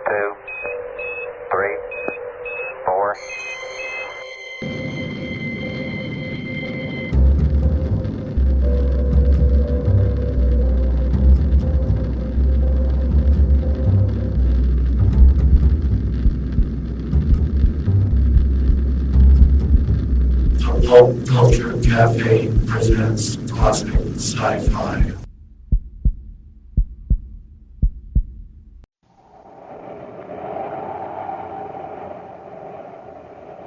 2, 3, 4. Pulp Culture Cafe presents classic sci-fi.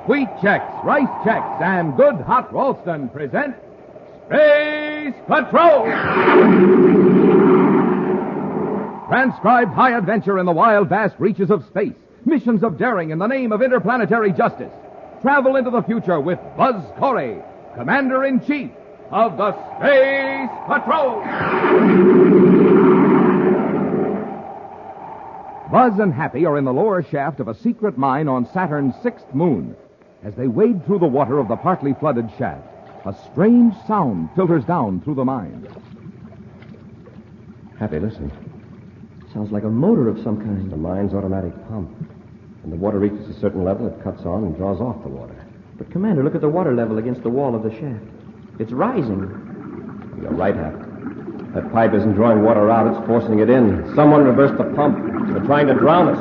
Wheat Chex, Rice Chex, and Good Hot Lordnsome present Space Patrol! Transcribed high adventure in the wild, vast reaches of space. Missions of daring in the name of interplanetary justice. Travel into the future with Buzz Corey, Commander-in-Chief of the Space Patrol. Buzz and Happy are in the lower shaft of a secret mine on Saturn's sixth moon. As they wade through the water of the partly flooded shaft, a strange sound filters down through the mine. Happy, listen. Sounds like a motor of some kind. The mine's automatic pump. When the water reaches a certain level, it cuts on and draws off the water. But, Commander, look at the water level against the wall of the shaft. It's rising. You're right, Happy. That pipe isn't drawing water out, it's forcing it in. Someone reversed the pump. They're trying to drown us.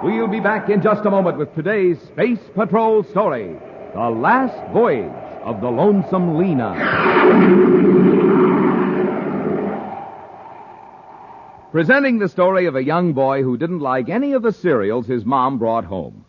We'll be back in just a moment with today's Space Patrol story, The Last Voyage of the Lonesome Lena. Presenting the story of a young boy who didn't like any of the cereals his mom brought home.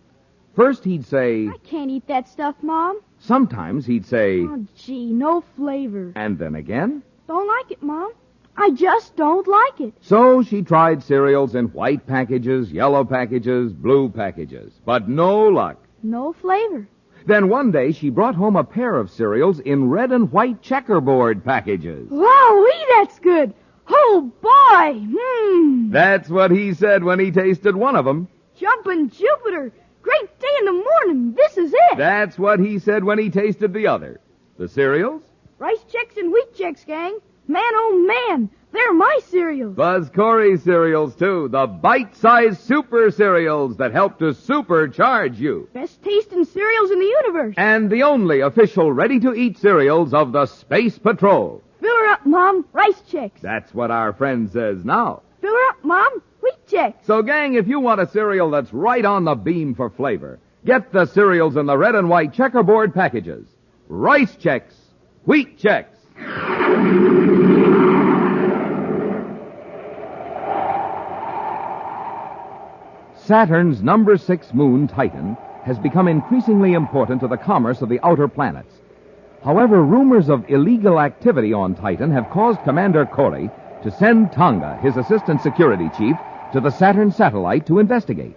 First he'd say, I can't eat that stuff, Mom. Sometimes he'd say, Oh, gee, no flavor. And then again, Don't like it, Mom. I just don't like it. So she tried cereals in white packages, yellow packages, blue packages. But no luck. No flavor. Then one day she brought home a pair of cereals in red and white checkerboard packages. Wowee, that's good. Oh, boy. That's what he said when he tasted one of them. Jumpin' Jupiter. Great day in the morning. This is it. That's what he said when he tasted the other. The cereals? Rice Chex and Wheat Chex, gang. Man, oh, man. They're my cereals. Buzz Corey cereals, too. The bite-sized super cereals that help to supercharge you. Best tasting cereals in the universe. And the only official ready-to-eat cereals of the Space Patrol. Fill her up, Mom. Rice Chex. That's what our friend says now. Fill her up, Mom. Wheat Chex. So, gang, if you want a cereal that's right on the beam for flavor, get the cereals in the red and white checkerboard packages. Rice Chex, Wheat Chex. Saturn's number 6 moon, Titan, has become increasingly important to the commerce of the outer planets. However, rumors of illegal activity on Titan have caused Commander Corey to send Tonga, his assistant security chief, to the Saturn satellite to investigate.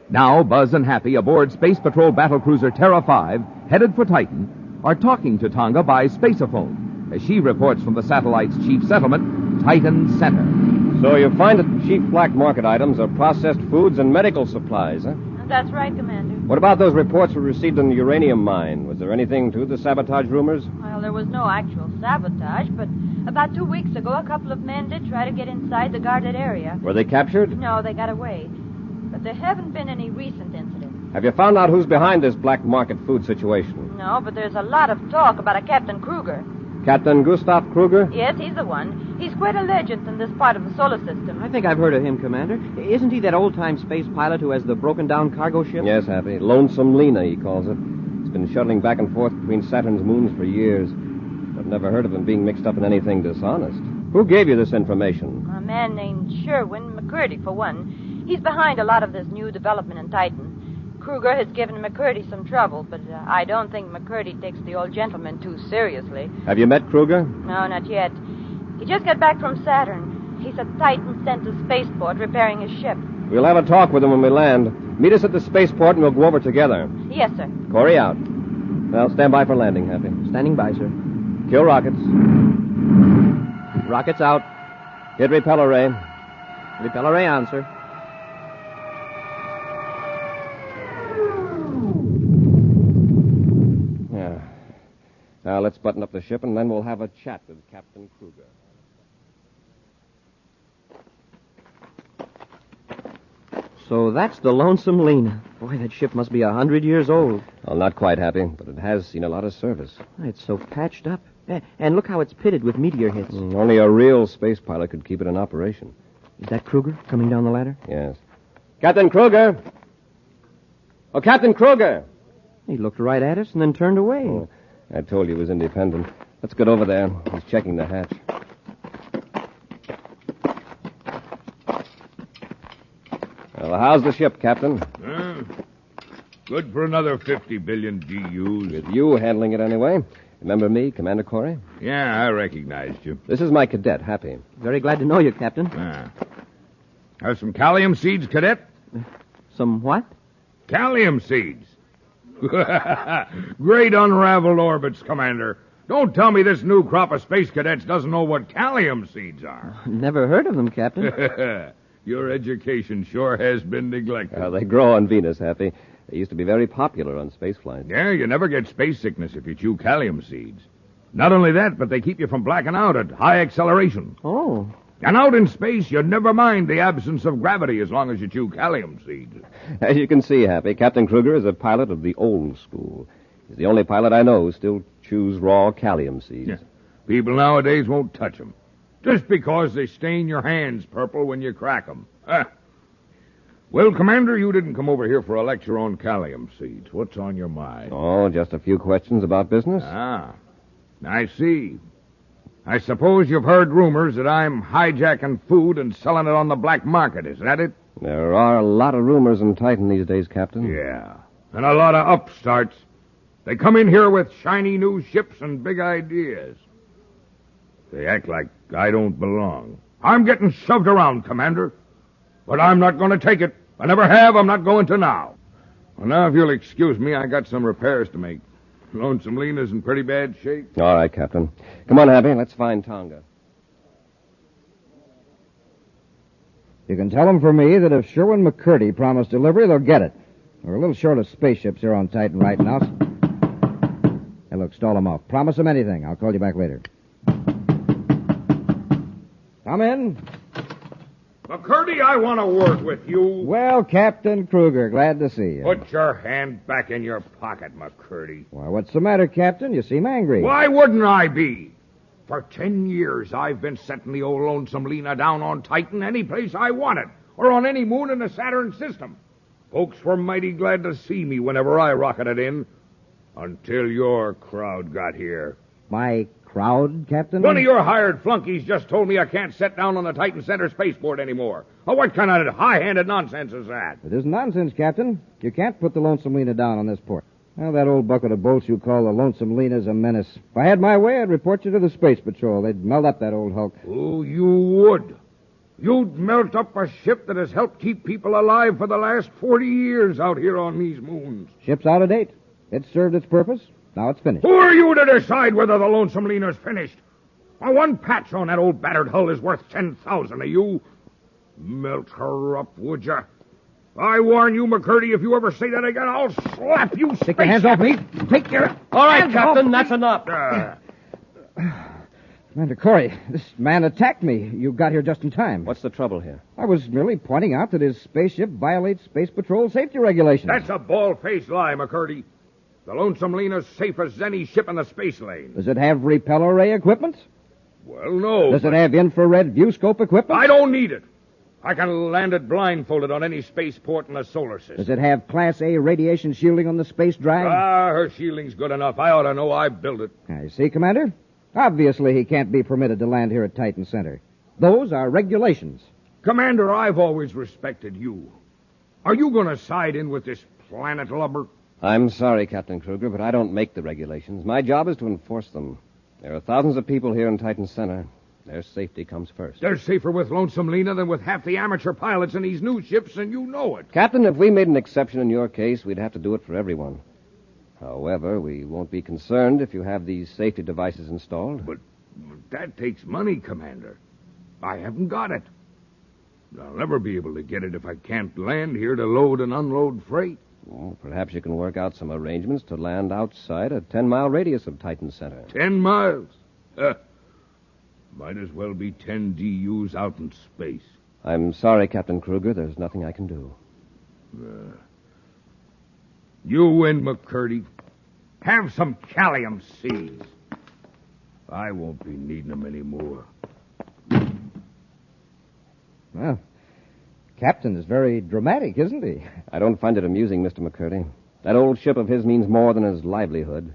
Now, Buzz and Happy aboard Space Patrol battlecruiser Terra 5, headed for Titan, are talking to Tonga by spaceophone, as she reports from the satellite's chief settlement, Titan Center. So you find that the chief black market items are processed foods and medical supplies, huh? That's right, Commander. What about those reports we received on the uranium mine? Was there anything to the sabotage rumors? Well, there was no actual sabotage, but about 2 weeks ago, a couple of men did try to get inside the guarded area. Were they captured? No, they got away. But there haven't been any recent incidents. Have you found out who's behind this black market food situation? No, but there's a lot of talk about a Captain Kruger. Captain Gustav Kruger? Yes, he's the one. He's quite a legend in this part of the solar system. I think I've heard of him, Commander. Isn't he that old-time space pilot who has the broken-down cargo ship? Yes, Happy. Lonesome Lena, he calls it. He's been shuttling back and forth between Saturn's moons for years. I've never heard of him being mixed up in anything dishonest. Who gave you this information? A man named Sherwin McCurdy, for one. He's behind a lot of this new development in Titan. Kruger has given McCurdy some trouble, but I don't think McCurdy takes the old gentleman too seriously. Have you met Kruger? No, not yet. He just got back from Saturn. He's at Titan Center spaceport repairing his ship. We'll have a talk with him when we land. Meet us at the spaceport and we'll go over together. Yes, sir. Corey out. Well, stand by for landing, Happy. Standing by, sir. Kill rockets. Rockets out. Hit repel array. Repel array on, sir. Yeah. Now, let's button up the ship, and then we'll have a chat with Captain Kruger. So that's the Lonesome Lena. Boy, that ship must be 100 years old. Well, not quite happy, but it has seen a lot of service. It's so patched up. And look how it's pitted with meteor hits. Only a real space pilot could keep it in operation. Is that Kruger coming down the ladder? Yes. Captain Kruger! Oh, Captain Kruger! He looked right at us and then turned away. Oh, I told you he was independent. Let's get over there. He's checking the hatch. Well, how's the ship, Captain? Good for another 50 billion GUs. With you handling it anyway. Remember me, Commander Corey? Yeah, I recognized you. This is my cadet, Happy. Very glad to know you, Captain. Have some calcium seeds, cadet? Some what? Calcium seeds. Great unraveled orbits, Commander. Don't tell me this new crop of space cadets doesn't know what calcium seeds are. Never heard of them, Captain. Your education sure has been neglected. They grow on Venus, Happy. They used to be very popular on space flights. Yeah, you never get space sickness if you chew calcium seeds. Not only that, but they keep you from blacking out at high acceleration. Oh. And out in space, you never mind the absence of gravity as long as you chew calcium seeds. As you can see, Happy, Captain Kruger is a pilot of the old school. He's the only pilot I know who still chews raw calcium seeds. Yeah. People nowadays won't touch them. Just because they stain your hands purple when you crack them. Well, Commander, you didn't come over here for a lecture on calcium seeds. What's on your mind? Oh, just a few questions about business. I see. I suppose you've heard rumors that I'm hijacking food and selling it on the black market. Is that it? There are a lot of rumors in Titan these days, Captain. Yeah, and a lot of upstarts. They come in here with shiny new ships and big ideas. They act like I don't belong. I'm getting shoved around, Commander. But I'm not going to take it. I never have. I'm not going to now. Well, now, if you'll excuse me, I got some repairs to make. Lonesome Lena's in pretty bad shape. All right, Captain. Come on, Happy. Let's find Tonga. You can tell them for me that if Sherwin McCurdy promised delivery, they'll get it. We're a little short of spaceships here on Titan right now. Hey, look, stall them off. Promise them anything. I'll call you back later. Come in. McCurdy, I want to work with you. Well, Captain Kruger, glad to see you. Put your hand back in your pocket, McCurdy. Why, what's the matter, Captain? You seem angry. Why wouldn't I be? For 10 years, I've been setting the old Lonesome Lena down on Titan any place I wanted, or on any moon in the Saturn system. Folks were mighty glad to see me whenever I rocketed in, until your crowd got here. My crowd, Captain? One of your hired flunkies just told me I can't set down on the Titan Center spaceport anymore. Oh, what kind of high-handed nonsense is that? It isn't nonsense, Captain. You can't put the Lonesome Lena down on this port. Well, that old bucket of bolts you call the Lonesome Lena's a menace. If I had my way, I'd report you to the Space Patrol. They'd melt up that old hulk. Oh, you would. You'd melt up a ship that has helped keep people alive for the last 40 years out here on these moons. Ship's out of date. It served its purpose. Now it's finished. Who are you to decide whether the Lonesome Lena's finished? One patch on that old battered hull is worth 10,000 of you. Melt her up, would you? I warn you, McCurdy, if you ever say that again, I'll slap you. Take your hands off me. Take your All right, hands Captain, off. that's enough. Commander Corey, this man attacked me. You got here just in time. What's the trouble here? I was merely pointing out that his spaceship violates Space Patrol safety regulations. That's a bald-faced lie, McCurdy. The Lonesome Lena's safe as any ship in the space lane. Does it have repel array equipment? Well, no. Does it have infrared view scope equipment? I don't need it. I can land it blindfolded on any spaceport in the solar system. Does it have Class A radiation shielding on the space drive? Her shielding's good enough. I ought to know. I built it. I see, Commander. Obviously, he can't be permitted to land here at Titan Center. Those are regulations. Commander, I've always respected you. Are you going to side in with this planet lubber? I'm sorry, Captain Kruger, but I don't make the regulations. My job is to enforce them. There are thousands of people here in Titan Center. Their safety comes first. They're safer with Lonesome Lena than with half the amateur pilots in these new ships, and you know it. Captain, if we made an exception in your case, we'd have to do it for everyone. However, we won't be concerned if you have these safety devices installed. But that takes money, Commander. I haven't got it. I'll never be able to get it if I can't land here to load and unload freight. Well, perhaps you can work out some arrangements to land outside a 10-mile radius of Titan Center. 10 miles? Might as well be 10 DUs out in space. I'm sorry, Captain Kruger. There's nothing I can do. You and McCurdy, have some calcium seeds. I won't be needing them anymore. Well, Captain is very dramatic, isn't he? I don't find it amusing, Mr. McCurdy. That old ship of his means more than his livelihood.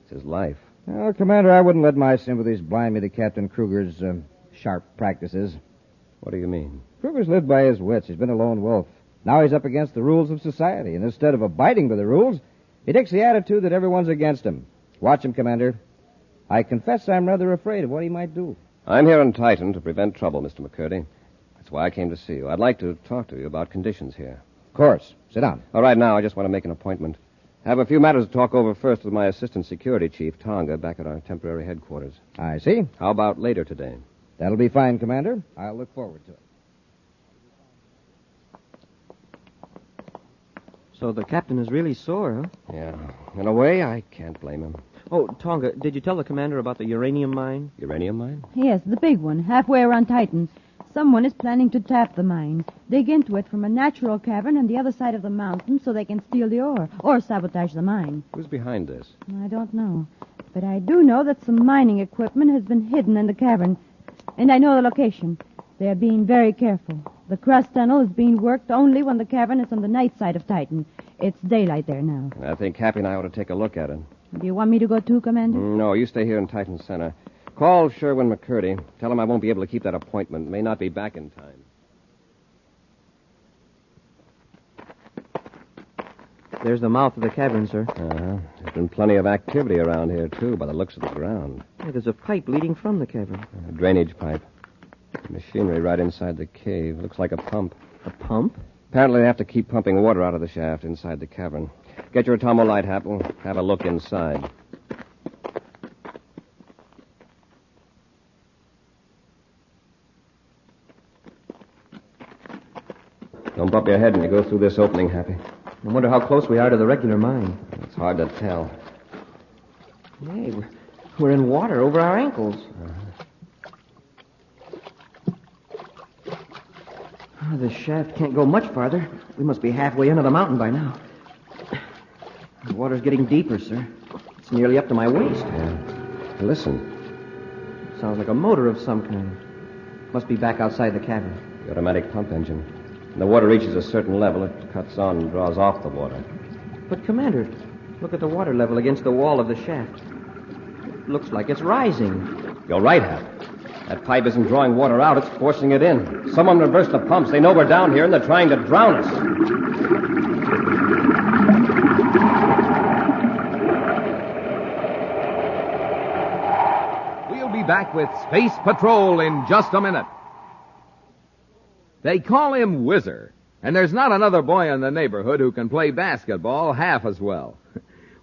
It's his life. Well, Commander, I wouldn't let my sympathies blind me to Captain Kruger's sharp practices. What do you mean? Kruger's lived by his wits. He's been a lone wolf. Now he's up against the rules of society, and instead of abiding by the rules, he takes the attitude that everyone's against him. Watch him, Commander. I confess I'm rather afraid of what he might do. I'm here on Titan to prevent trouble, Mr. McCurdy. That's why I came to see you. I'd like to talk to you about conditions here. Of course. Sit down. All right, now, I just want to make an appointment. I have a few matters to talk over first with my assistant security chief, Tonga, back at our temporary headquarters. I see. How about later today? That'll be fine, Commander. I'll look forward to it. So the captain is really sore, huh? Yeah. In a way, I can't blame him. Oh, Tonga, did you tell the commander about the uranium mine? Uranium mine? Yes, the big one, halfway around Titan. Someone is planning to tap the mine, dig into it from a natural cavern on the other side of the mountain so they can steal the ore, or sabotage the mine. Who's behind this? I don't know. But I do know that some mining equipment has been hidden in the cavern. And I know the location. They are being very careful. The crust tunnel is being worked only when the cavern is on the night side of Titan. It's daylight there now. I think Happy and I ought to take a look at it. Do you want me to go too, Commander? No, you stay here in Titan Center. Call Sherwin McCurdy. Tell him I won't be able to keep that appointment. May not be back in time. There's the mouth of the cavern, sir. There's been plenty of activity around here, too, by the looks of the ground. Yeah, there's a pipe leading from the cavern. A drainage pipe. Machinery right inside the cave. Looks like a pump. A pump? Apparently they have to keep pumping water out of the shaft inside the cavern. Get your atomo light, Hap. We'll have a look inside. Don't bump your head when you go through this opening, Happy. I wonder how close we are to the regular mine. It's hard to tell. Hey, we're in water over our ankles. Oh, the shaft can't go much farther. We must be halfway into the mountain by now. The water's getting deeper, sir. It's nearly up to my waist. Yeah. Listen. Sounds like a motor of some kind. Must be back outside the cavern. The automatic pump engine. When the water reaches a certain level, it cuts on and draws off the water. But, Commander, look at the water level against the wall of the shaft. It looks like it's rising. You're right, Hap. That pipe isn't drawing water out, it's forcing it in. Someone reversed the pumps. They know we're down here, and they're trying to drown us. We'll be back with Space Patrol in just a minute. They call him Whizzer, and there's not another boy in the neighborhood who can play basketball half as well.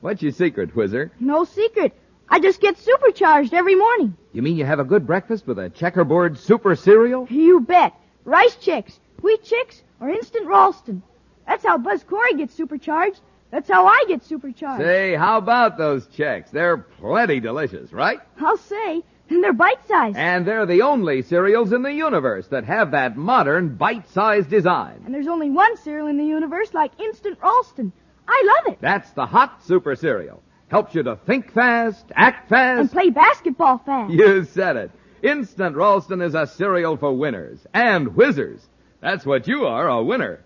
What's your secret, Whizzer? No secret. I just get supercharged every morning. You mean you have a good breakfast with a checkerboard super cereal? You bet. Rice Chicks, Wheat Chicks, or Instant Ralston. That's how Buzz Corey gets supercharged. That's how I get supercharged. Say, how about those Chex? They're plenty delicious, right? I'll say. And they're bite-sized. And they're the only cereals in the universe that have that modern bite-sized design. And there's only one cereal in the universe like Instant Ralston. I love it. That's the hot super cereal. Helps you to think fast, act fast. And play basketball fast. You said it. Instant Ralston is a cereal for winners and whizzers. That's what you are, a winner.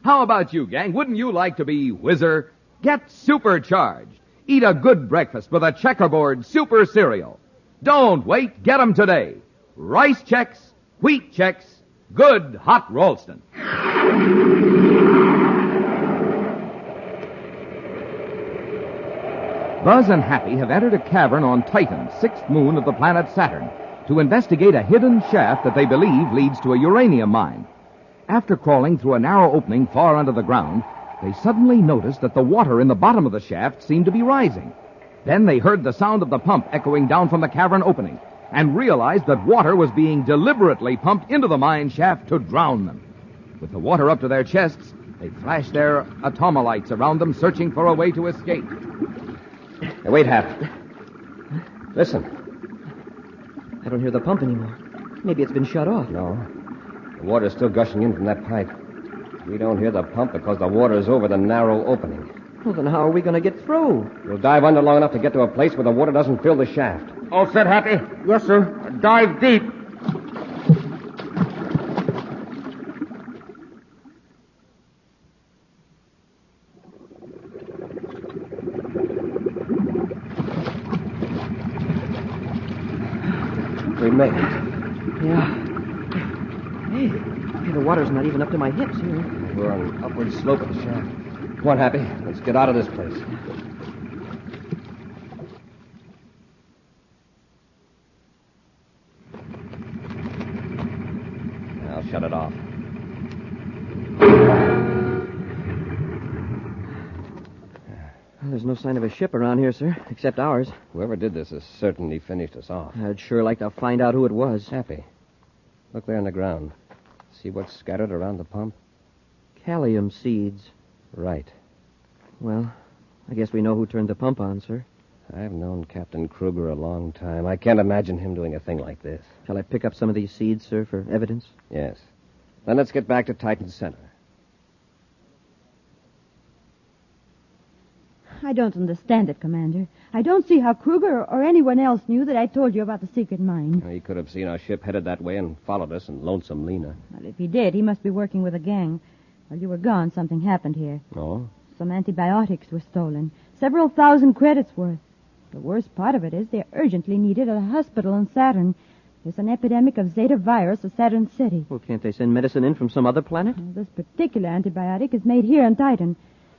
How about you, gang? Wouldn't you like to be Whizzer? Get supercharged. Eat a good breakfast with a checkerboard super cereal. Don't wait. Get 'em today. Rice Chex, Wheat Chex, good hot Ralston. Buzz and Happy have entered a cavern on Titan, 6th moon of the planet Saturn, to investigate a hidden shaft that they believe leads to a uranium mine. After crawling through a narrow opening far under the ground, they suddenly noticed that the water in the bottom of the shaft seemed to be rising. Then they heard the sound of the pump echoing down from the cavern opening and realized that water was being deliberately pumped into the mine shaft to drown them. With the water up to their chests, they flashed their atomolights around them, searching for a way to escape. Hey, wait, Hap. Listen. I don't hear the pump anymore. Maybe it's been shut off. No. The water's still gushing in from that pipe. We don't hear the pump because the water is over the narrow opening. Well, then how are we going to get through? We'll dive under long enough to get to a place where the water doesn't fill the shaft. All set, Happy? Yes, sir. Dive deep. We made it. Yeah. Hey, the water's not even up to my hips here. We're on an upward slope of the shaft. Come on, Happy. Let's get out of this place. I'll shut it off. Well, there's no sign of a ship around here, sir, except ours. Whoever did this has certainly finished us off. I'd sure like to find out who it was. Happy. Look there on the ground. See what's scattered around the pump? Callium seeds. Right. Well, I guess we know who turned the pump on, sir. I've known Captain Kruger a long time. I can't imagine him doing a thing like this. Shall I pick up some of these seeds, sir, for evidence? Yes. Then let's get back to Titan Center. I don't understand it, Commander. I don't see how Kruger or anyone else knew that I told you about the secret mine. He could have seen our ship headed that way and followed us and Lonesome Lena. Well, if he did, he must be working with a gang. While you were gone, something happened here. Oh? Some antibiotics were stolen. Several thousand credits worth. The worst part of it is they're urgently needed at a hospital in Saturn. There's an epidemic of Zeta virus at Saturn City. Well, can't they send medicine in from some other planet? Well, this particular antibiotic is made here on Titan.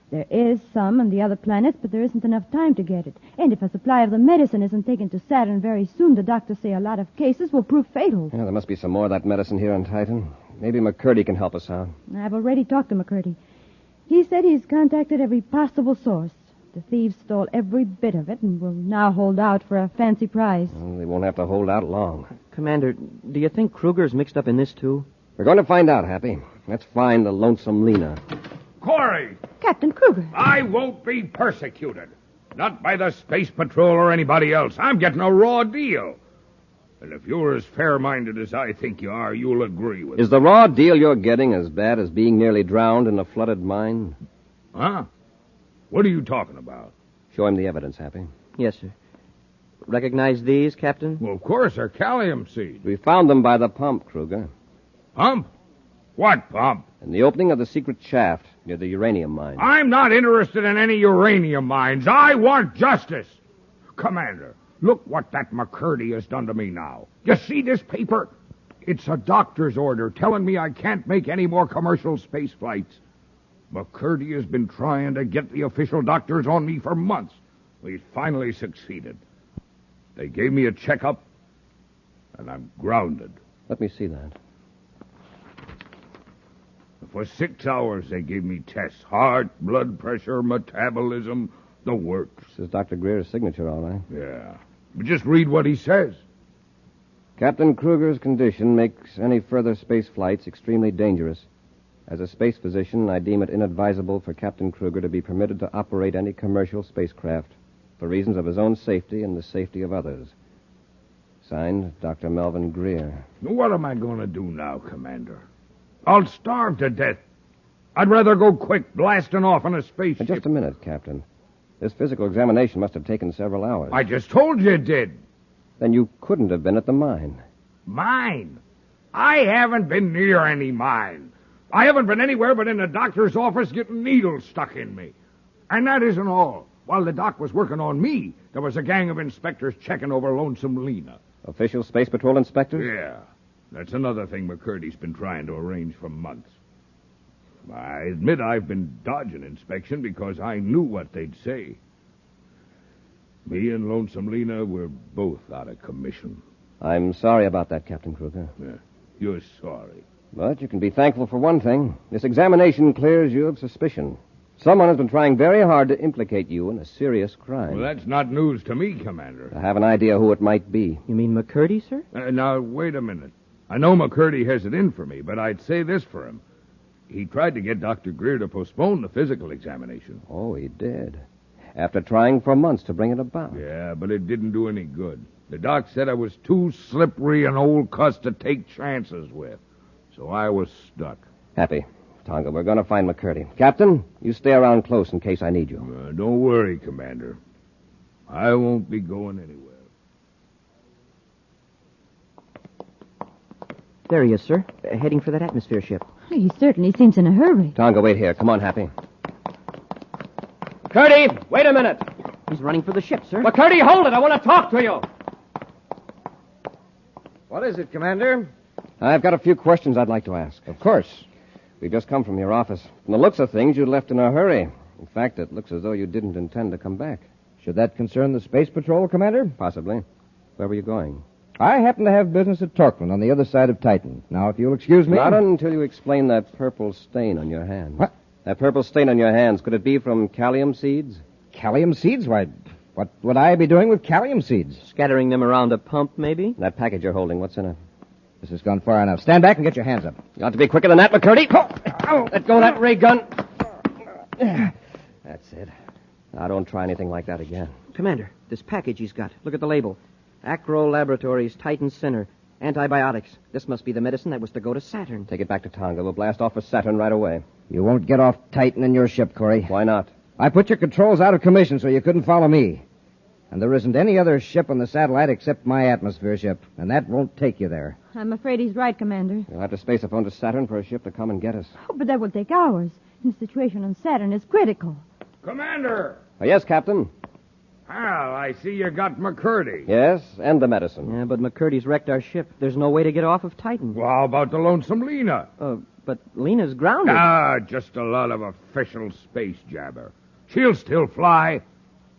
There is some on the other planets, but there isn't enough time to get it. And if a supply of the medicine isn't taken to Saturn very soon, the doctors say a lot of cases will prove fatal. Yeah, there must be some more of that medicine here on Titan. Maybe McCurdy can help us out. I've already talked to McCurdy. He said he's contacted every possible source. The thieves stole every bit of it and will now hold out for a fancy prize. Well, they won't have to hold out long. Commander, do you think Kruger's mixed up in this, too? We're going to find out, Happy. Let's find the Lonesome Lena. Corey! Captain Kruger. I won't be persecuted. Not by the Space Patrol or anybody else. I'm getting a raw deal. And if you're as fair-minded as I think you are, you'll agree with Is the raw deal you're getting as bad as being nearly drowned in a flooded mine? Huh? What are you talking about? Show him the evidence, Happy. Yes, sir. Recognize these, Captain? Well, of course, they're calcium seeds. We found them by the pump, Kruger. Pump? What pump? In the opening of the secret shaft near the uranium mine. I'm not interested in any uranium mines. I want justice. Commander, look what that McCurdy has done to me now. You see this paper? It's a doctor's order telling me I can't make any more commercial space flights. McCurdy has been trying to get the official doctors on me for months. He's finally succeeded. They gave me a checkup, and I'm grounded. Let me see that. For 6 hours, they gave me tests. Heart, blood pressure, metabolism, the works. This is Dr. Greer's signature, all right. Yeah. But just read what he says. Captain Kruger's condition makes any further space flights extremely dangerous. As a space physician, I deem it inadvisable for Captain Kruger to be permitted to operate any commercial spacecraft for reasons of his own safety and the safety of others. Signed, Dr. Melvin Greer. What am I going to do now, Commander? I'll starve to death. I'd rather go quick blasting off on a spaceship. Just a minute, Captain. This physical examination must have taken several hours. I just told you it did. Then you couldn't have been at the mine. Mine? I haven't been near any mine. I haven't been anywhere but in the doctor's office getting needles stuck in me. And that isn't all. While the doc was working on me, there was a gang of inspectors checking over Lonesome Lena. Official Space Patrol inspectors? Yeah. That's another thing McCurdy's been trying to arrange for months. I admit I've been dodging inspection because I knew what they'd say. Me and Lonesome Lena were both out of commission. I'm sorry about that, Captain Kruger. Yeah, you're sorry. But you can be thankful for one thing. This examination clears you of suspicion. Someone has been trying very hard to implicate you in a serious crime. Well, that's not news to me, Commander. I have an idea who it might be. You mean McCurdy, sir? Now, wait a minute. I know McCurdy has it in for me, but I'd say this for him. He tried to get Dr. Greer to postpone the physical examination. Oh, he did. After trying for months to bring it about. Yeah, but it didn't do any good. The doc said I was too slippery an old cuss to take chances with. So I was stuck. Happy, Tonga. We're going to find McCurdy. Captain, you stay around close in case I need you. Don't worry, Commander. I won't be going anywhere. There he is, sir. Heading for that atmosphere ship. He certainly seems in a hurry. Tonga, wait here. Come on, Happy. McCurdy, wait a minute. He's running for the ship, sir. McCurdy, hold it. I want to talk to you. What is it, Commander? I've got a few questions I'd like to ask. Of course. We just come from your office. From the looks of things, you left in a hurry. In fact, it looks as though you didn't intend to come back. Should that concern the Space Patrol, Commander? Possibly. Where were you going? I happen to have business at Torquemine on the other side of Titan. Now, if you'll excuse me... Not until you explain that purple stain on your hands. What? That purple stain on your hands, could it be from calcium seeds? Calcium seeds? Why, what would I be doing with calcium seeds? Scattering them around a pump, maybe? That package you're holding, what's in it? This has gone far enough. Stand back and get your hands up. You ought to be quicker than that, McCurdy. Let go of that ray gun. That's it. Now, don't try anything like that again. Commander, this package he's got. Look at the label. Acro Laboratories, Titan Center. Antibiotics. This must be the medicine that was to go to Saturn. Take it back to Tonga. We'll blast off for Saturn right away. You won't get off Titan in your ship, Corey. Why not? I put your controls out of commission so you couldn't follow me. And there isn't any other ship on the satellite except my atmosphere ship, and that won't take you there. I'm afraid he's right, Commander. You'll have to space a phone to Saturn for a ship to come and get us. Oh, but that will take hours. And the situation on Saturn is critical. Commander! Oh, yes, Captain? Well, I see you got McCurdy. Yes, and the medicine. Yeah, but McCurdy's wrecked our ship. There's no way to get off of Titan. Well, how about the Lonesome Lena? But Lena's grounded. Just a lot of official space jabber. She'll still fly.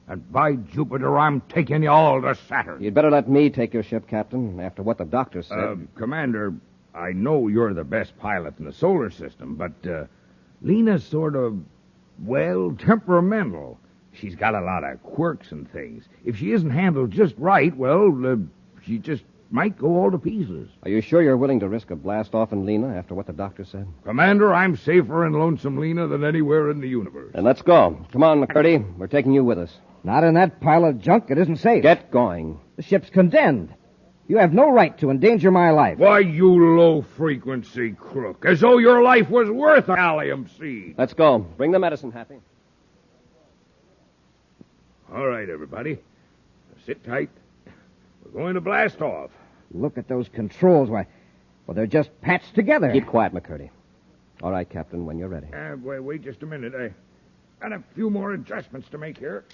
And by Jupiter, I'm taking you all to Saturn. You'd better let me take your ship, Captain, after what the doctor said. Commander, I know you're the best pilot in the solar system, but Lena's sort of, well, temperamental. She's got a lot of quirks and things. If she isn't handled just right, well, she just might go all to pieces. Are you sure you're willing to risk a blast-off in Lena after what the doctor said? Commander, I'm safer in Lonesome Lena than anywhere in the universe. Then let's go. Come on, McCurdy. We're taking you with us. Not in that pile of junk. It isn't safe. Get going. The ship's condemned. You have no right to endanger my life. Why, you low-frequency crook. As though your life was worth a gallium seed. Let's go. Bring the medicine, Happy. All right, everybody. Sit tight. We're going to blast off. Look at those controls. Why, well, they're just patched together. Keep quiet, McCurdy. All right, Captain, when you're ready. Wait just a minute. I got a few more adjustments to make here.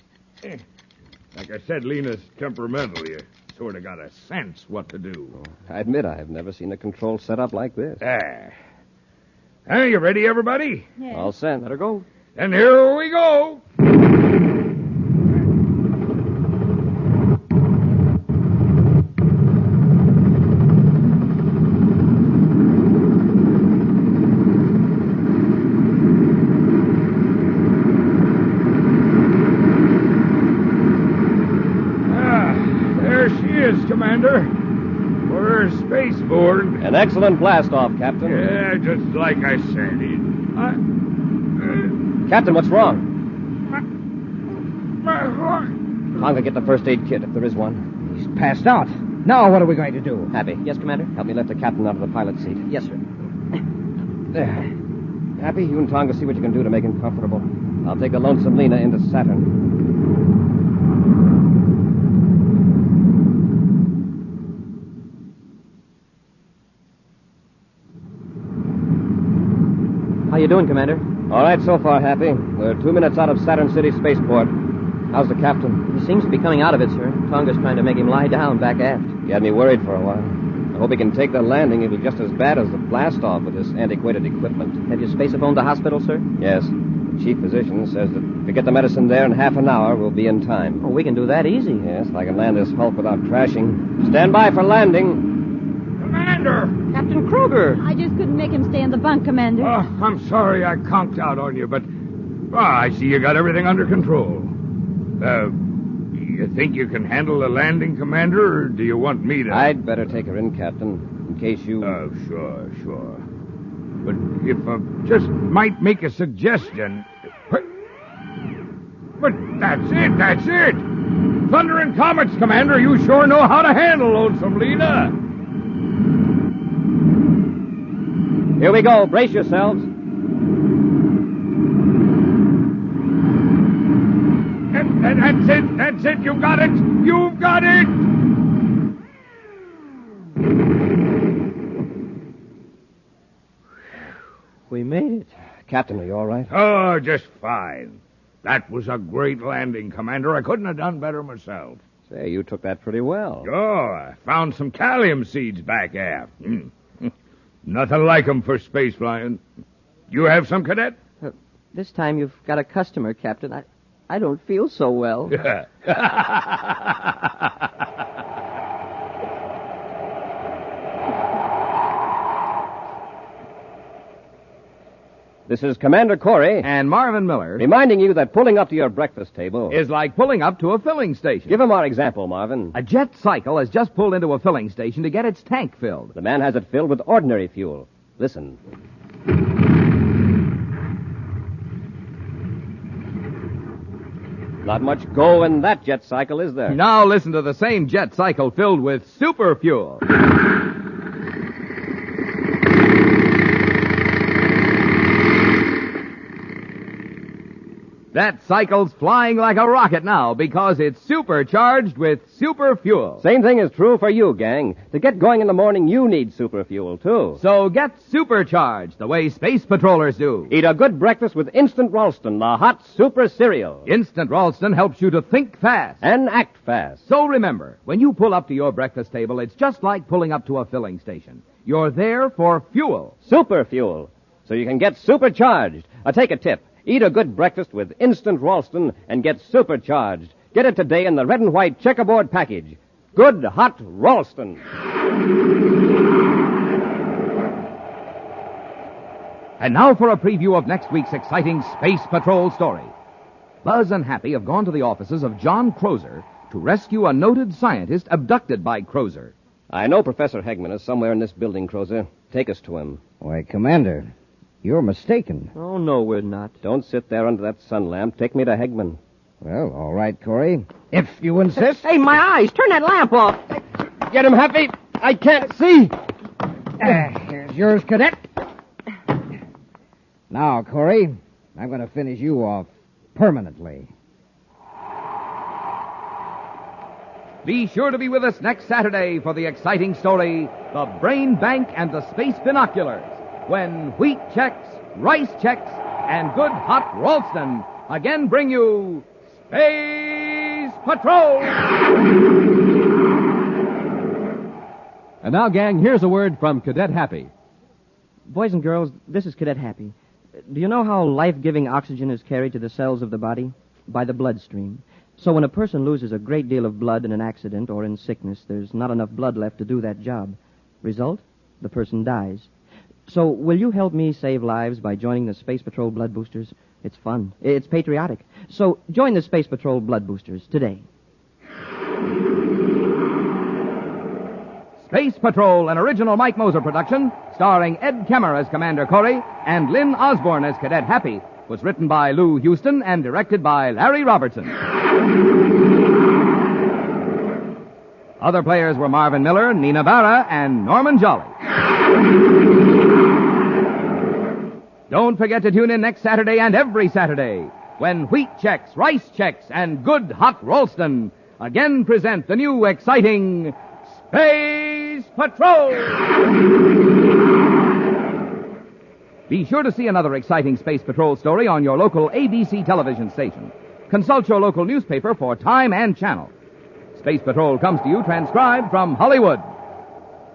Like I said, Lena's temperamental. You sort of got a sense what to do. I admit I've never seen a control set up like this. Are you ready, everybody? Yes. All set. Let her go. And here we go. Commander. We're spaceborne. An excellent blast-off, Captain. Yeah, just like I said. Captain, what's wrong? My heart. Tonga, get the first aid kit, if there is one. He's passed out. Now what are we going to do? Happy. Yes, Commander? Help me lift the captain out of the pilot seat. Yes, sir. There. Happy, you and Tonga see what you can do to make him comfortable. I'll take the Lonesome Lena into Saturn. How you doing, Commander? All right so far, Happy. We're 2 minutes out of Saturn City Spaceport. How's the captain? He seems to be coming out of it, sir. Tonga's trying to make him lie down back aft. You had me worried for a while. I hope he can take the landing. It'll be just as bad as the blast-off with this antiquated equipment. Have you space-phoned the hospital, sir? Yes. The chief physician says that if we get the medicine there in half an hour, we'll be in time. Oh, we can do that easy. Yes, if I can land this Hulk without crashing. Stand by for landing. Commander! Captain Kruger! I just couldn't make him stay in the bunk, Commander. Oh, I'm sorry I conked out on you, but I see you got everything under control. You think you can handle the landing, Commander, or do you want me to? I'd better take her in, Captain, in case you... Oh, sure. But if I just might make a suggestion... But that's it! Thunder and Comets, Commander, you sure know how to handle Lonesome Lena. Here we go. Brace yourselves. That's it. That's it. You got it. You've got it. We made it. Captain, are you all right? Oh, just fine. That was a great landing, Commander. I couldn't have done better myself. Say, you took that pretty well. Oh, I found some calcium seeds back aft. Nothing like 'em for space flying. You have some, Cadet? This time you've got a customer, Captain. I don't feel so well. This is Commander Corey. And Marvin Miller Reminding you that pulling up to your breakfast table is like pulling up to a filling station. Give him our example, Marvin. A jet cycle has just pulled into a filling station to get its tank filled. The man has it filled with ordinary fuel. Listen. Not much go in that jet cycle, is there? Now listen to the same jet cycle filled with super fuel. That cycle's flying like a rocket now because it's supercharged with super fuel. Same thing is true for you, gang. To get going in the morning, you need super fuel, too. So get supercharged the way space patrollers do. Eat a good breakfast with Instant Ralston, the hot super cereal. Instant Ralston helps you to think fast. And act fast. So remember, when you pull up to your breakfast table, it's just like pulling up to a filling station. You're there for fuel. Super fuel. So you can get supercharged. Take a tip. Eat a good breakfast with Instant Ralston and get supercharged. Get it today in the red and white checkerboard package. Good hot Ralston. And now for a preview of next week's exciting Space Patrol story. Buzz and Happy have gone to the offices of John Crozer to rescue a noted scientist abducted by Crozer. I know Professor Hegman is somewhere in this building, Crozer. Take us to him. Why, Commander, you're mistaken. Oh, no, we're not. Don't sit there under that sun lamp. Take me to Hegman. Well, all right, Corey. If you insist. Hey, my eyes! Turn that lamp off! Get him, Happy. I can't see. Here's yours, Cadet. Now, Corey, I'm going to finish you off permanently. Be sure to be with us next Saturday for the exciting story, The Brain Bank and the Space Binoculars, when wheat checks, rice checks, and good hot Ralston again bring you Space Patrol! And now, gang, here's a word from Cadet Happy. Boys and girls, this is Cadet Happy. Do you know how life-giving oxygen is carried to the cells of the body? By the bloodstream. So when a person loses a great deal of blood in an accident or in sickness, there's not enough blood left to do that job. Result? The person dies. So will you help me save lives by joining the Space Patrol Blood Boosters? It's fun. It's patriotic. So join the Space Patrol Blood Boosters today. Space Patrol, an original Mike Moser production, starring Ed Kemmer as Commander Corey and Lynn Osborne as Cadet Happy, was written by Lou Houston and directed by Larry Robertson. Other players were Marvin Miller, Nina Barra, and Norman Jolly. Don't forget to tune in next Saturday and every Saturday when wheat checks, rice checks, and good hot Ralston again present the new exciting Space Patrol! Be sure to see another exciting Space Patrol story on your local ABC television station. Consult your local newspaper for time and channel. Space Patrol comes to you transcribed from Hollywood.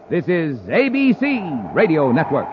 This is ABC Radio Network.